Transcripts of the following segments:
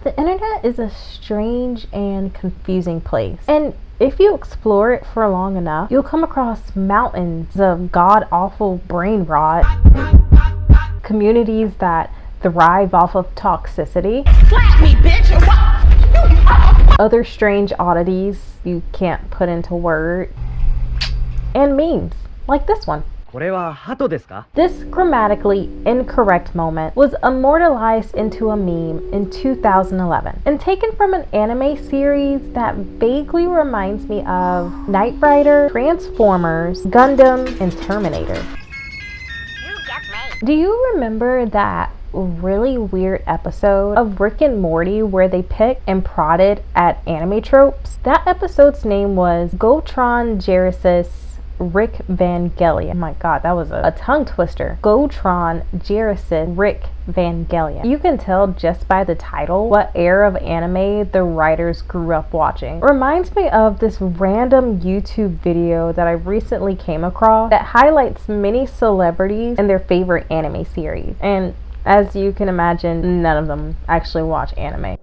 The internet is a strange and confusing place. And if you explore it for long enough, you'll come across mountains of god-awful brain rot, communities that thrive off of toxicity, Slap me, bitch! other strange oddities you can't put into words, and memes, like this one. これは鳩ですか? This grammatically incorrect moment was immortalized into a meme in 2011 and taken from an anime series that vaguely reminds me of Knight Rider, Transformers, Gundam, and Terminator. Do you remember that really weird episode of Rick and Morty where they picked and prodded at anime tropes? That episode's name was Gotron Genesis Rick Vangelion. Oh my god, that was a tongue twister. Gotron Genesis Rick Vangelion. You can tell just by the title what era of anime the writers grew up watching. Reminds me of this random YouTube video that I recently came across that highlights many celebrities and their favorite anime series. And as you can imagine, none of them actually watch anime.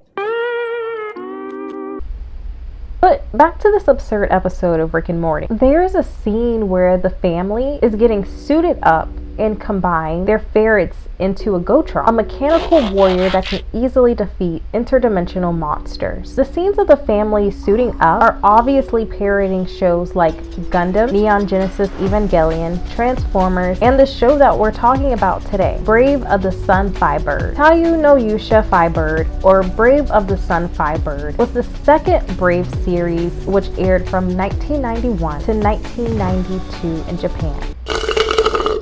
But back to this absurd episode of Rick and Morty. There's a scene where the family is getting suited up and combine their ferrets into a Gotron, a mechanical warrior that can easily defeat interdimensional monsters. The scenes of the family suiting up are obviously parodying shows like Gundam, Neon Genesis Evangelion, Transformers, and the show that we're talking about today, Brave of the Sun Fighbird. Tayu no Yusha Fighbird, or Brave of the Sun Fighbird, was the second Brave series which aired from 1991 to 1992 in Japan.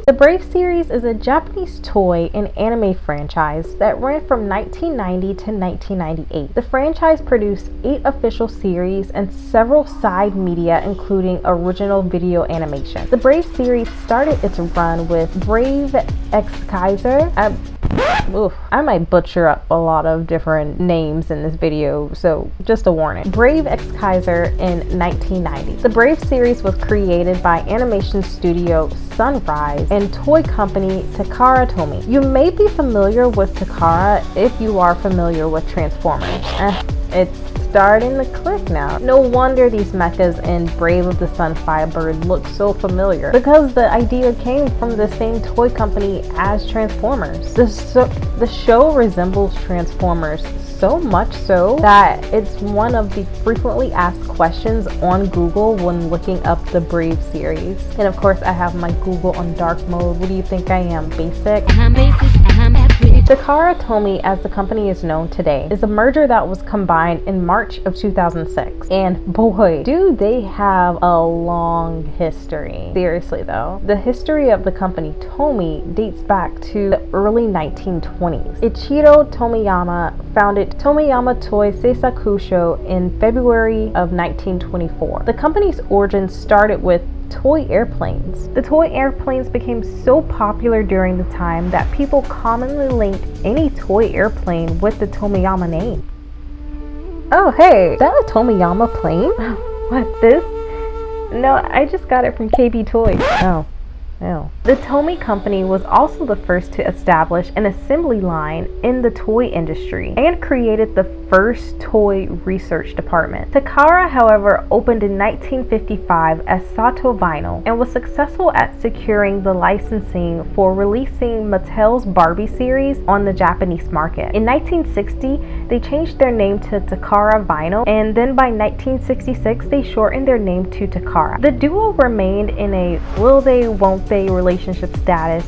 The Brave series is a Japanese toy and anime franchise that ran from 1990 to 1998. The franchise produced 8 official series and several side media, including original video animation. The Brave series started its run with Brave X Kaiser. I might butcher up a lot of different names in this video, so just a warning. Brave X Kaiser in 1990. The Brave series was created by animation studio Sunrise and toy company Takara Tomy. You may be familiar with Takara if you are familiar with Transformers. It's starting to click now. No wonder these mechas in Brave of the Sun Firebird look so familiar, because the idea came from the same toy company as Transformers. The show resembles Transformers so much so that it's one of the frequently asked questions on Google when looking up the Brave series. And of course, I have my Google on dark mode. What do you think I am, basic? Takara Tomy, as the company is known today, is a merger that was combined in March of 2006. And boy, do they have a long history. Seriously though, the history of the company Tomy dates back to the early 1920s. Ichiro Tomiyama founded Tomiyama Toy Seisakusho in February of 1924. The company's origins started with toy airplanes. The toy airplanes became so popular during the time that people commonly linked any toy airplane with the Tomiyama name. Oh hey, is that a Tomiyama plane? What, this? No, I just got it from KB Toys. Oh. Ew. The Tomy company was also the first to establish an assembly line in the toy industry and created the first toy research department. Takara, however, opened in 1955 as Sato Vinyl and was successful at securing the licensing for releasing Mattel's Barbie series on the Japanese market. In 1960, they changed their name to Takara Vinyl, and then by 1966, they shortened their name to Takara. The duo remained in a will they, won't they relationship status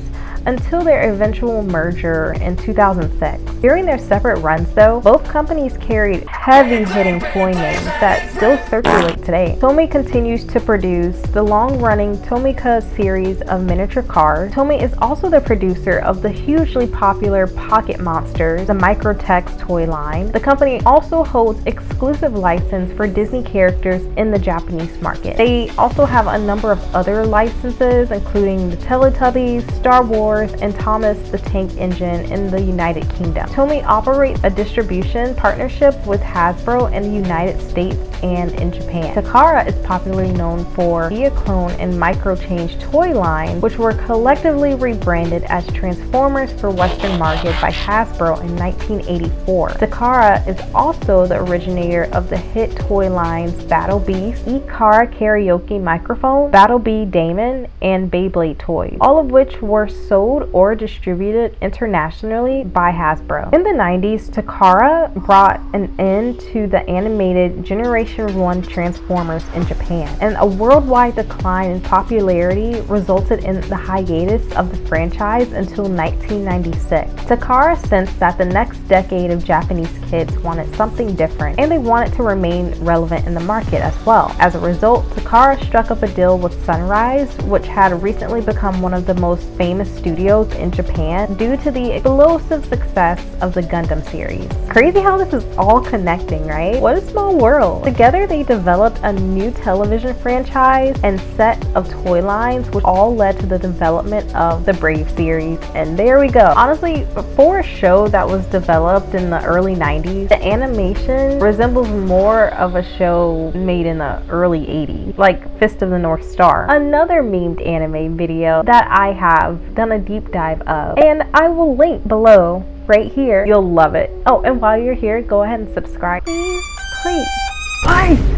until their eventual merger in 2006. During their separate runs though, both companies carried heavy-hitting toy names that still circulate today. Tomy continues to produce the long-running Tomika series of miniature cars. Tomy is also the producer of the hugely popular Pocket Monsters, the Microtex toy line. The company also holds exclusive license for Disney characters in the Japanese market. They also have a number of other licenses, including the Teletubbies, Star Wars, Cosworth, and Thomas the Tank Engine in the United Kingdom. Tomy operates a distribution partnership with Hasbro in the United States and in Japan. Takara is popularly known for Diaclone and Microchange toy line, which were collectively rebranded as Transformers for Western market by Hasbro in 1984. Takara is also the originator of the hit toy lines Battle Beast, Ikara Karaoke Microphone, Battle Bee Damon, and Beyblade toys, all of which were sold or distributed internationally by Hasbro. In the 90s, Takara brought an end to the animated Generation 1 Transformers in Japan, and a worldwide decline in popularity resulted in the hiatus of the franchise until 1996. Takara sensed that the next decade of Japanese kids wanted something different, and they wanted to remain relevant in the market as well. As a result, Takara struck up a deal with Sunrise, which had recently become one of the most famous studios in Japan due to the explosive success of the Gundam series. Crazy how this is all connecting, right? What a small world. Together they developed a new television franchise and set of toy lines, which all led to the development of the Brave series. And there we go. Honestly, for a show that was developed in the early 90s, the animation resembles more of a show made in the early 80s, like Fist of the North Star, another memed anime video that I have done a deep dive of, and I will link below right here. You'll love it. Oh, and while you're here, go ahead and subscribe, please.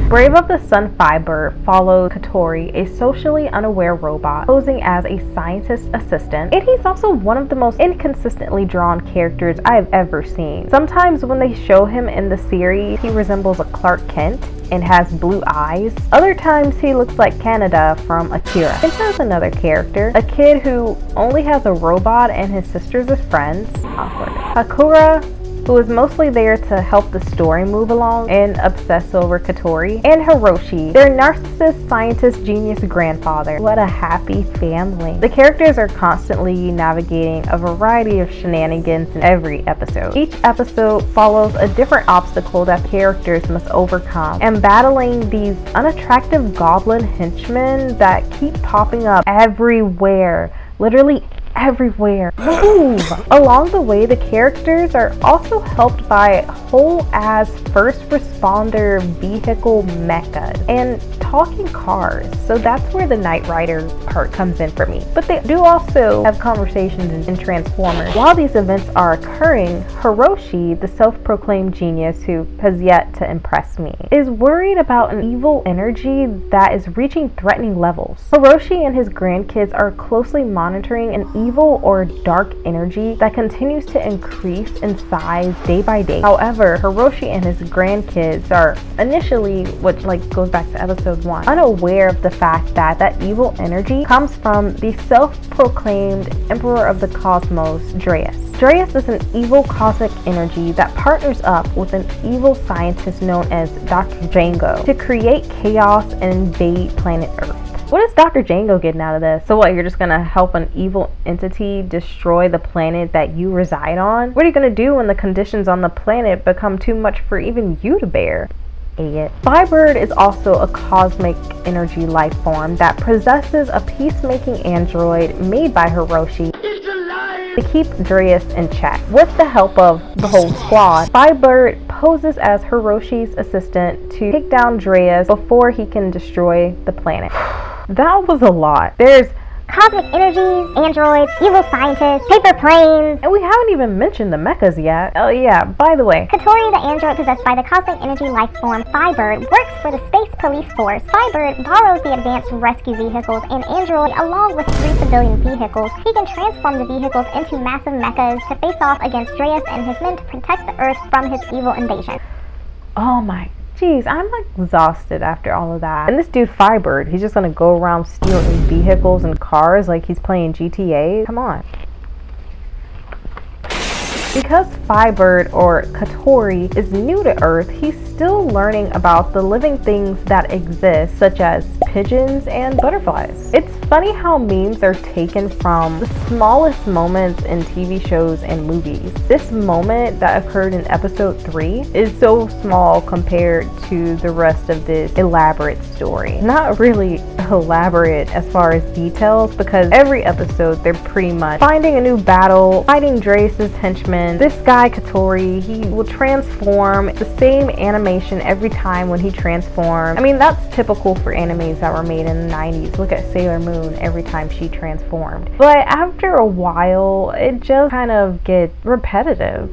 Brave of the Sun Fighbird follows Katori, a socially unaware robot posing as a scientist assistant, and he's also one of the most inconsistently drawn characters I've ever seen. Sometimes when they show him in the series, he resembles a Clark Kent and has blue eyes. Other times he looks like Canada from Akira. And there's another character, a kid who only has a robot and his sisters as friends. Awkward. Hakura, who is mostly there to help the story move along and obsess over Katori, and Hiroshi, their narcissist scientist genius grandfather. What a happy family. The characters are constantly navigating a variety of shenanigans in every episode. Each episode follows a different obstacle that characters must overcome, and battling these unattractive goblin henchmen that keep popping up everywhere. Literally everywhere. Move! Along the way, the characters are also helped by whole-ass first responder vehicle mechas and talking cars. So that's where the Knight Rider part comes in for me. But they do also have conversations in Transformers. While these events are occurring, Hiroshi, the self-proclaimed genius who has yet to impress me, is worried about an evil energy that is reaching threatening levels. Hiroshi and his grandkids are closely monitoring an evil or dark energy that continues to increase in size day by day. However, Hiroshi and his grandkids are initially, which goes back to episode 1, unaware of the fact that that evil energy comes from the self-proclaimed Emperor of the Cosmos, Dreus. Dreus is an evil cosmic energy that partners up with an evil scientist known as Dr. Django to create chaos and invade planet Earth. What is Dr. Django getting out of this? So what, you're just gonna help an evil entity destroy the planet that you reside on? What are you gonna do when the conditions on the planet become too much for even you to bear? Idiot. Fighbird is also a cosmic energy life form that possesses a peacemaking android made by Hiroshi to keep Dreus in check. With the help of the whole squad, Fighbird poses as Hiroshi's assistant to take down Dreus before he can destroy the planet. That was a lot. There's cosmic energies, androids, evil scientists, paper planes. And we haven't even mentioned the mechas yet. Oh yeah, by the way, Katori, the android possessed by the cosmic energy life form Fighbird, works for the Space Police Force. Fighbird borrows the advanced rescue vehicles and android along with 3 civilian vehicles. He can transform the vehicles into massive mechas to face off against Dreus and his men to protect the Earth from his evil invasion. Oh my jeez, I'm exhausted after all of that. And this dude Fighbird, he's just gonna go around stealing vehicles and cars like he's playing GTA? Come on. Because Fighbird, or Katori, is new to Earth, he's still learning about the living things that exist, such as pigeons and butterflies. It's funny how memes are taken from the smallest moments in TV shows and movies. This moment that occurred in episode 3 is so small compared to the rest of this elaborate story. Not really elaborate as far as details, because every episode they're pretty much finding a new battle, fighting Drace's henchmen. This guy Katori, he will transform. It's the same animation every time when he transforms. I mean, that's typical for animes that were made in the 90s. Look at Sailor Moon every time she transformed. But after a while, it just kind of gets repetitive.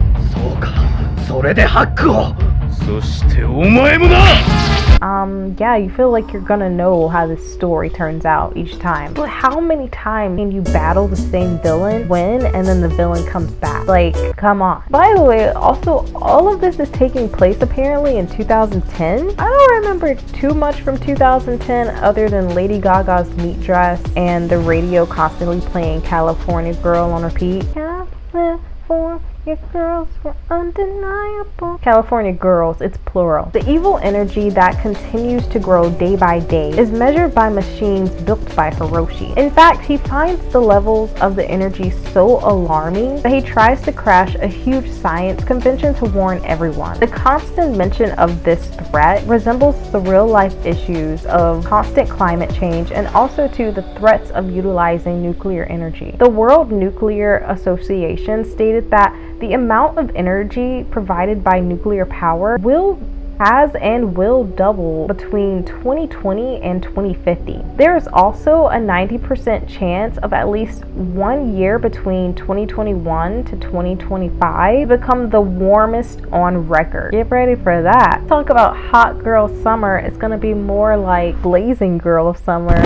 Yeah, you feel like you're gonna know how this story turns out each time. But how many times can you battle the same villain, win, and then the villain comes back? Like, come on. By the way, also, all of this is taking place apparently in 2010. I don't remember too much from 2010 other than Lady Gaga's meat dress and the radio constantly playing California Girl on repeat. California girls were undeniable. California girls, it's plural. The evil energy that continues to grow day by day is measured by machines built by Hiroshi. In fact, he finds the levels of the energy so alarming that he tries to crash a huge science convention to warn everyone. The constant mention of this threat resembles the real-life issues of constant climate change and also to the threats of utilizing nuclear energy. The World Nuclear Association stated that the amount of energy provided by nuclear power will double between 2020 and 2050. There is also a 90% chance of at least 1 year between 2021 to 2025 become the warmest on record. Get ready for that. Talk about hot girl summer, it's gonna be more like blazing girl summer.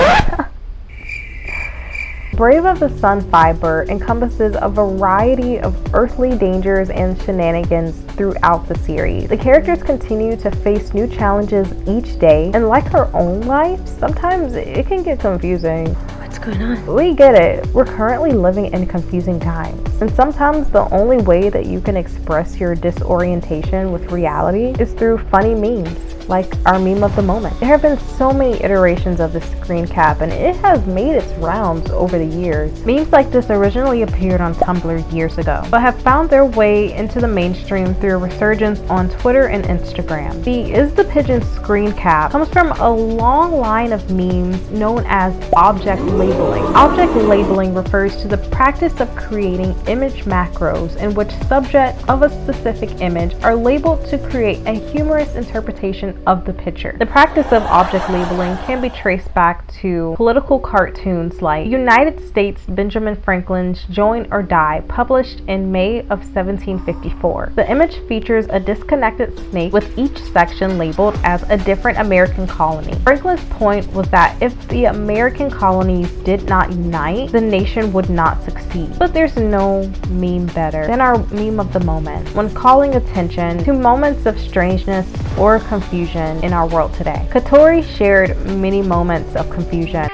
Brave of the Sun Fighbird encompasses a variety of earthly dangers and shenanigans throughout the series. The characters continue to face new challenges each day, and like our own life, sometimes it can get confusing. What's going on? We get it. We're currently living in confusing times, and sometimes the only way that you can express your disorientation with reality is through funny memes, like our meme of the moment. There have been so many iterations of this screen cap, and it has made its rounds over the years. Memes like this originally appeared on Tumblr years ago, but have found their way into the mainstream through a resurgence on Twitter and Instagram. The Is the Pigeon screen cap comes from a long line of memes known as object labeling. Object labeling refers to the practice of creating image macros in which subjects of a specific image are labeled to create a humorous interpretation of the picture. The practice of object labeling can be traced back to political cartoons like United States Benjamin Franklin's Join or Die, published in May of 1754. The image features a disconnected snake with each section labeled as a different American colony. Franklin's point was that if the American colonies did not unite, the nation would not succeed. But there's no meme better than our meme of the moment when calling attention to moments of strangeness or confusion in our world today. Katori shared many moments of confusion,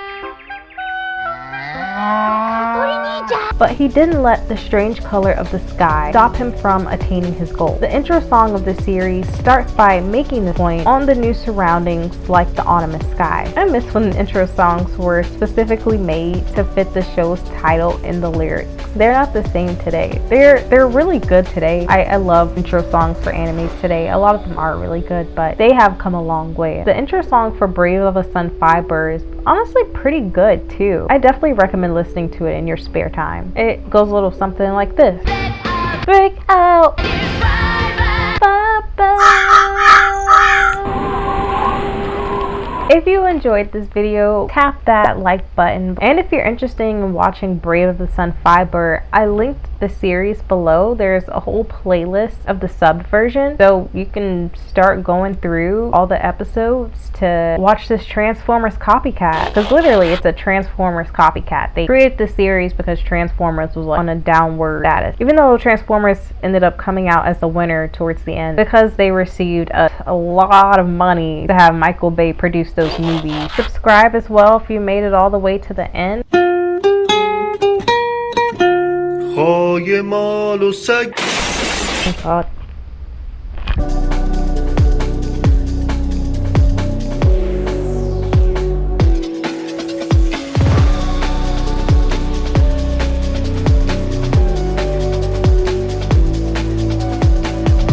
but he didn't let the strange color of the sky stop him from attaining his goal. The intro song of the series starts by making the point on the new surroundings like the autumn sky. I miss when the intro songs were specifically made to fit the show's title in the lyrics. They're not the same today. They're really good today. I love intro songs for animes today. A lot of them are really good, but they have come a long way. The intro song for Brave of a Sun Fighbird is honestly pretty good too. I definitely recommend listening to it in your spare time. It goes a little something like this. Break out! If you enjoyed this video, tap that like button. And if you're interested in watching Brave of the Sun Fighbird, I linked the series below. There's a whole playlist of the subbed version, so you can start going through all the episodes to watch this Transformers copycat, because literally it's a Transformers copycat. They created the series because Transformers was on a downward status, even though Transformers ended up coming out as the winner towards the end because they received a lot of money to have Michael Bay produce those movies. Subscribe as well if you made it all the way to the end. God.